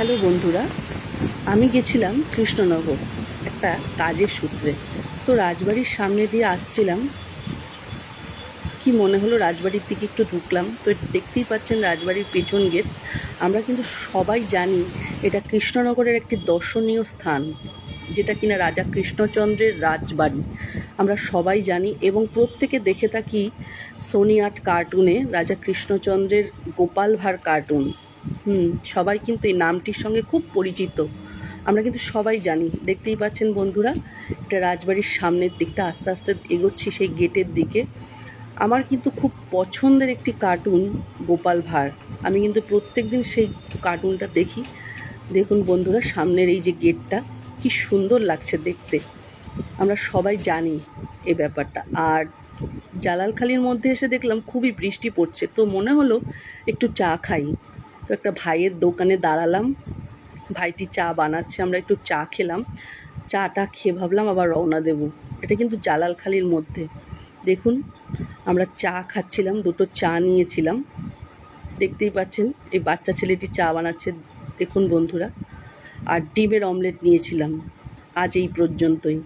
Hello বন্ধুরা, আমি গেছিলাম কৃষ্ণনগর একটা কাজের সূত্রে। তো রাজবাড়ির সামনে দিয়ে আসছিলাম, কি মনে হলো রাজবাড়ির দিকে একটু ঢুকলাম। তো দেখতেই পাচ্ছেন রাজবাড়ির পেছন গেট। আমরা কিন্তু সবাই জানি এটা কৃষ্ণনগরের একটি দর্শনীয় স্থান, যেটা কিনা রাজা কৃষ্ণচন্দ্রের রাজবাড়ি। আমরা সবাই জানি এবং প্রত্যেকে দেখে থাকি সোনি আট কার্টুনে রাজা কৃষ্ণচন্দ্রের গোপাল ভাঁড় কার্টুন। সবাই কিন্তু এই নামটির সঙ্গে খুব পরিচিত। আমরা কিন্তু সবাই জানি। দেখতেই পাচ্ছেন বন্ধুরা, এটা রাজবাড়ির সামনের দিকটা, আস্তে আস্তে এগোচ্ছি সেই গেটের দিকে। আমার কিন্তু খুব পছন্দের একটি কার্টুন গোপাল ভাঁড়। আমি কিন্তু প্রত্যেক দিন সেই কার্টুনটা দেখি। দেখুন বন্ধুরা, সামনের এই যে গেটটা, কি সুন্দর লাগছে দেখতে। আমরা সবাই জানি এই ব্যাপারটা। আর জালালখালির মধ্যে এসে দেখলাম খুবই বৃষ্টি পড়ছে, তো মনে হলো একটু চা খাই। তো একটা ভাইয়ের দোকানে দাঁড়ালাম, ভাইটি চা বানাচ্ছে, আমরা একটু চা খেলাম। চাটা খেয়ে ভাবলাম আবার রওনা দেব। এটা কিন্তু জালালখালির মধ্যে। দেখুন, আমরা চা খাচ্ছিলাম, দুটো চা নিয়েছিলাম। দেখতেই পাচ্ছেন এই বাচ্চা ছেলেটি চা বানাচ্ছে, দেখুন বন্ধুরা। আর ডিমের অমলেট নিয়েছিলাম। আজ এই পর্যন্তই।